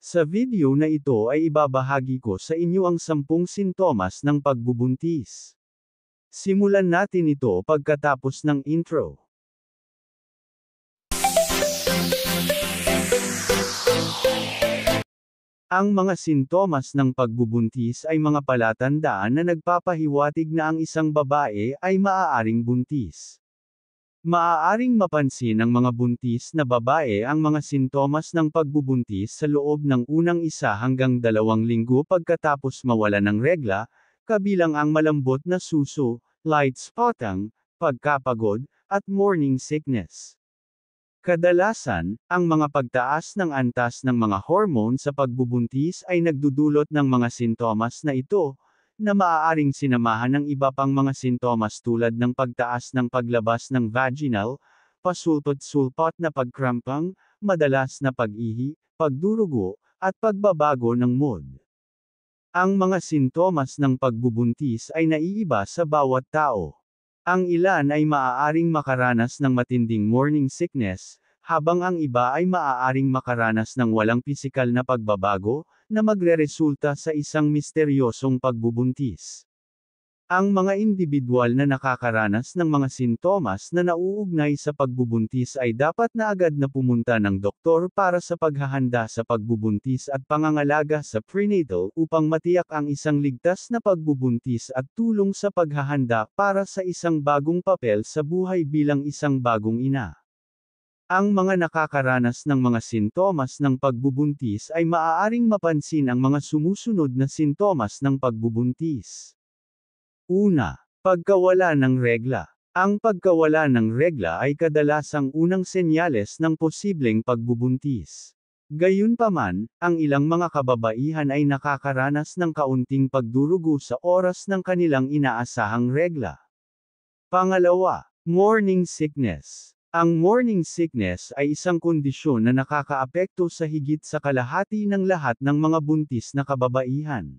Sa video na ito ay ibabahagi ko sa inyo ang 10 sintomas ng pagbubuntis. Simulan natin ito pagkatapos ng intro. Ang mga sintomas ng pagbubuntis ay mga palatandaan na nagpapahiwatig na ang isang babae ay maaaring buntis. Maaaring mapansin ng mga buntis na babae ang mga sintomas ng pagbubuntis sa loob ng unang 1 hanggang 2 linggo pagkatapos mawala ng regla, kabilang ang malambot na suso, light spotting, pagkapagod, at morning sickness. Kadalasan, ang mga pagtaas ng antas ng mga hormone sa pagbubuntis ay nagdudulot ng mga sintomas na ito, na maaaring sinamahan ng iba pang mga sintomas tulad ng pagtaas ng paglabas ng vaginal, pasulpot-sulpot na pagkrampang, madalas na pag-ihi, pagdurugo, at pagbabago ng mood. Ang mga sintomas ng pagbubuntis ay naiiba sa bawat tao. Ang ilan ay maaaring makaranas ng matinding morning sickness, habang ang iba ay maaaring makaranas ng walang pisikal na pagbabago, na magreresulta sa isang misteryosong pagbubuntis. Ang mga indibidwal na nakakaranas ng mga sintomas na nauugnay sa pagbubuntis ay dapat na agad na pumunta ng doktor para sa paghahanda sa pagbubuntis at pangangalaga sa prenatal upang matiyak ang isang ligtas na pagbubuntis at tulong sa paghahanda para sa isang bagong papel sa buhay bilang isang bagong ina. Ang mga nakakaranas ng mga sintomas ng pagbubuntis ay maaaring mapansin ang mga sumusunod na sintomas ng pagbubuntis. Una, pagkawala ng regla. Ang pagkawala ng regla ay kadalasang unang senyales ng posibleng pagbubuntis. Gayunpaman, ang ilang mga kababaihan ay nakakaranas ng kaunting pagdurugo sa oras ng kanilang inaasahang regla. Pangalawa, morning sickness. Ang morning sickness ay isang kondisyon na nakakaapekto sa higit sa kalahati ng lahat ng mga buntis na kababaihan.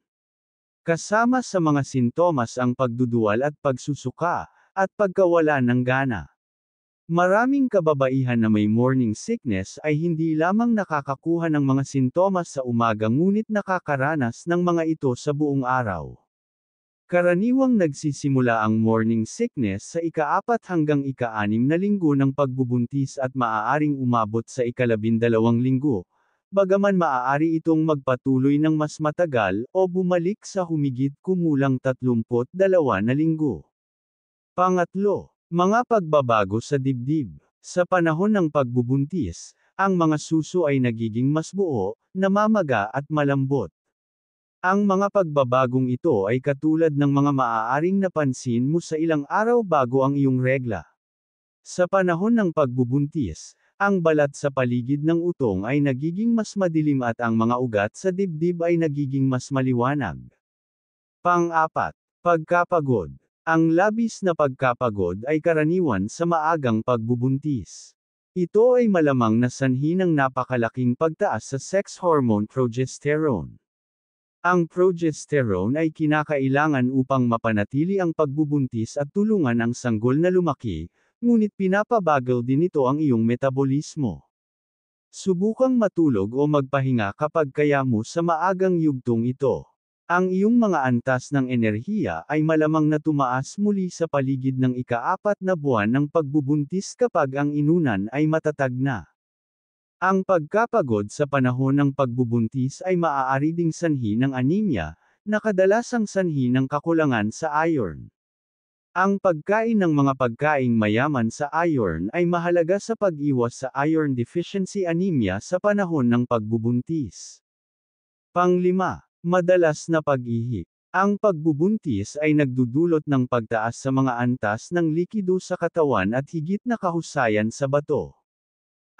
Kasama sa mga sintomas ang pagduduwal at pagsusuka, at pagkawala ng gana. Maraming kababaihan na may morning sickness ay hindi lamang nakakakuha ng mga sintomas sa umaga ngunit nakakaranas ng mga ito sa buong araw. Karaniwang nagsisimula ang morning sickness sa ika-4 hanggang ika-6 na linggo ng pagbubuntis at maaaring umabot sa ika-12 linggo. Bagaman maaari itong magpatuloy ng mas matagal o bumalik sa humigit kumulang 32 na linggo. Pangatlo, mga pagbabago sa dibdib. Sa panahon ng pagbubuntis, ang mga suso ay nagiging mas buo, namamaga at malambot. Ang mga pagbabagong ito ay katulad ng mga maaaring napansin mo sa ilang araw bago ang iyong regla. Sa panahon ng pagbubuntis, ang balat sa paligid ng utong ay nagiging mas madilim at ang mga ugat sa dibdib ay nagiging mas maliwanag. Pang-apat, pagkapagod. Ang labis na pagkapagod ay karaniwan sa maagang pagbubuntis. Ito ay malamang na sanhi ng napakalaking pagtaas sa sex hormone progesterone. Ang progesterone ay kinakailangan upang mapanatili ang pagbubuntis at tulungan ang sanggol na lumaki, ngunit pinapabagal din ito ang iyong metabolismo. Subukang matulog o magpahinga kapag kaya mo sa maagang yugtong ito. Ang iyong mga antas ng enerhiya ay malamang na tumaas muli sa paligid ng ika-4 na buwan ng pagbubuntis kapag ang inunan ay matatag na. Ang pagkapagod sa panahon ng pagbubuntis ay maaari ding sanhi ng anemia, na kadalasang sanhi ng kakulangan sa iron. Ang pagkain ng mga pagkaing mayaman sa iron ay mahalaga sa pag-iwas sa iron deficiency anemia sa panahon ng pagbubuntis. Panglima, madalas na pag-ihi. Ang pagbubuntis ay nagdudulot ng pagtaas sa mga antas ng likido sa katawan at higit na kahusayan sa bato.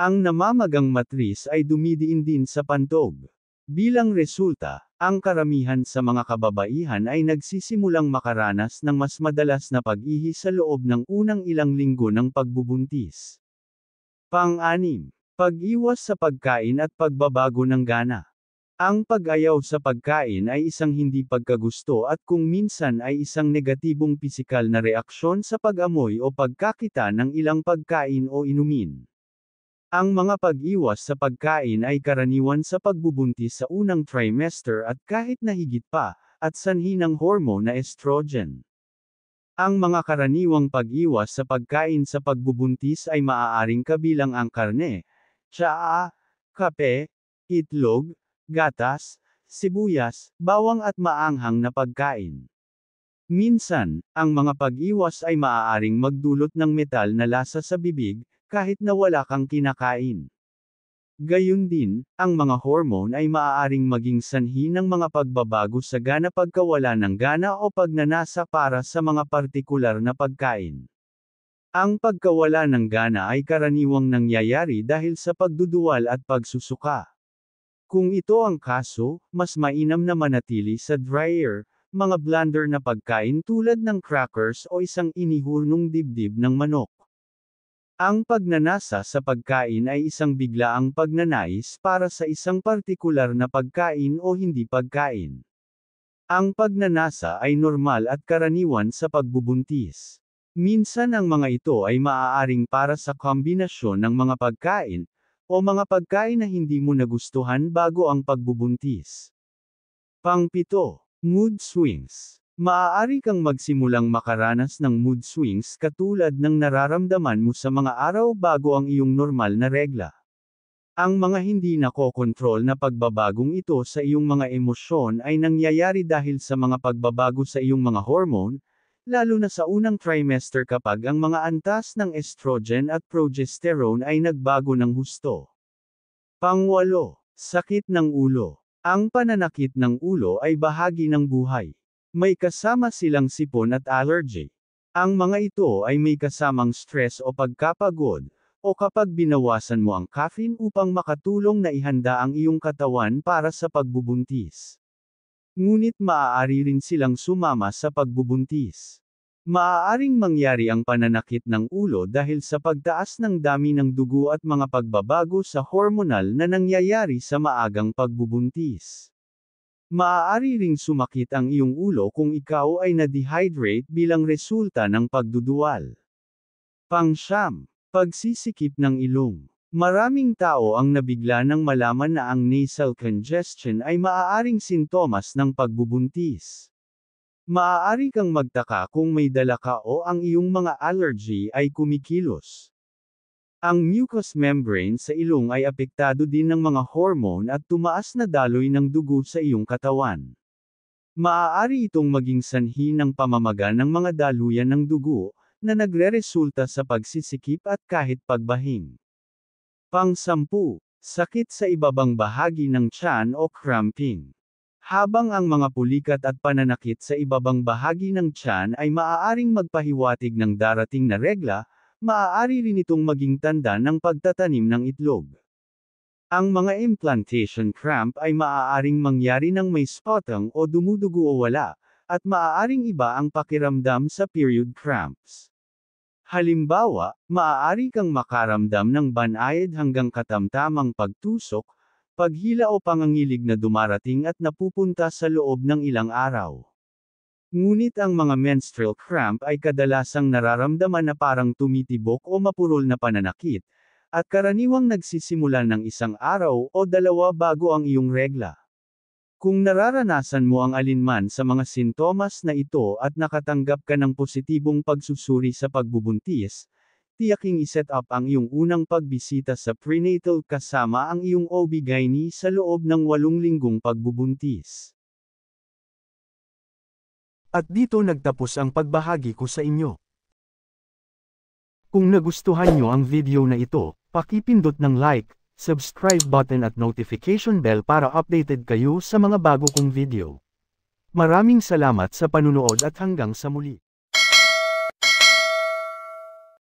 Ang namamagang matris ay dumidiin din sa pantog. Bilang resulta, ang karamihan sa mga kababaihan ay nagsisimulang makaranas ng mas madalas na pag-ihi sa loob ng unang ilang linggo ng pagbubuntis. Pang-anim, pag-iwas sa pagkain at pagbabago ng gana. Ang pag-ayaw sa pagkain ay isang hindi pagkagusto at kung minsan ay isang negatibong pisikal na reaksyon sa pag-amoy o pagkakita ng ilang pagkain o inumin. Ang mga pag-iwas sa pagkain ay karaniwan sa pagbubuntis sa unang trimester at kahit na higit pa, at sanhi ng hormone na estrogen. Ang mga karaniwang pag-iwas sa pagkain sa pagbubuntis ay maaaring kabilang ang karne, tsaa, kape, itlog, gatas, sibuyas, bawang at maanghang na pagkain. Minsan, ang mga pag-iwas ay maaaring magdulot ng metal na lasa sa bibig, kahit na wala kang kinakain. Gayun din, ang mga hormone ay maaaring maging sanhi ng mga pagbabago sa gana pagkawala ng gana o pagnanasa para sa mga partikular na pagkain. Ang pagkawala ng gana ay karaniwang nangyayari dahil sa pagduduwal at pagsusuka. Kung ito ang kaso, mas mainam na manatili sa dryer, mga blender na pagkain tulad ng crackers o isang inihurnong dibdib ng manok. Ang pagnanasa sa pagkain ay isang biglaang pagnanais para sa isang partikular na pagkain o hindi pagkain. Ang pagnanasa ay normal at karaniwan sa pagbubuntis. Minsan ang mga ito ay maaaring para sa kombinasyon ng mga pagkain, o mga pagkain na hindi mo nagustuhan bago ang pagbubuntis. Pang-7, mood swings. Maaari kang magsimulang makaranas ng mood swings katulad ng nararamdaman mo sa mga araw bago ang iyong normal na regla. Ang mga hindi nakokontrol na pagbabagong ito sa iyong mga emosyon ay nangyayari dahil sa mga pagbabago sa iyong mga hormone, lalo na sa unang trimester kapag ang mga antas ng estrogen at progesterone ay nagbago ng husto. Pang-8, sakit ng ulo. Ang pananakit ng ulo ay bahagi ng buhay. May kasama silang sipon at allergy. Ang mga ito ay may kasamang stress o pagkapagod, o kapag binawasan mo ang caffeine upang makatulong na ihanda ang iyong katawan para sa pagbubuntis. Ngunit maaari rin silang sumama sa pagbubuntis. Maaaring mangyari ang pananakit ng ulo dahil sa pagtaas ng dami ng dugo at mga pagbabago sa hormonal na nangyayari sa maagang pagbubuntis. Maaari ring sumakit ang iyong ulo kung ikaw ay na-dehydrate bilang resulta ng pagduduwal. Pang-9, pagsisikip ng ilong. Maraming tao ang nabigla nang malaman na ang nasal congestion ay maaaring sintomas ng pagbubuntis. Maaari kang magtaka kung may dala ka o ang iyong mga allergy ay kumikilos. Ang mucous membrane sa ilong ay apektado din ng mga hormone at tumaas na daloy ng dugo sa iyong katawan. Maaari itong maging sanhi ng pamamaga ng mga daluyan ng dugo, na nagreresulta sa pagsisikip at kahit pagbahing. Pang-10, sakit sa ibabang bahagi ng tiyan o cramping. Habang ang mga pulikat at pananakit sa ibabang bahagi ng tiyan ay maaaring magpahiwatig ng darating na regla, maaari rin itong maging tanda ng pagtatanim ng itlog. Ang mga implantation cramp ay maaaring mangyari ng may spotting o dumudugo o wala, at maaaring iba ang pakiramdam sa period cramps. Halimbawa, maaari kang makaramdam ng banayad hanggang katamtamang pagtusok, paghila o pangangilig na dumarating at napupunta sa loob ng ilang araw. Ngunit ang mga menstrual cramp ay kadalasang nararamdaman na parang tumitibok o mapurol na pananakit, at karaniwang nagsisimula ng isang araw o dalawa bago ang iyong regla. Kung nararanasan mo ang alinman sa mga sintomas na ito at nakatanggap ka ng positibong pagsusuri sa pagbubuntis, tiyaking iset up ang iyong unang pagbisita sa prenatal kasama ang iyong OB/GYN sa loob ng 8 linggong pagbubuntis. At dito nagtapos ang pagbahagi ko sa inyo. Kung nagustuhan nyo ang video na ito, pakipindot ng like, subscribe button at notification bell para updated kayo sa mga bago kong video. Maraming salamat sa panunood at hanggang sa muli.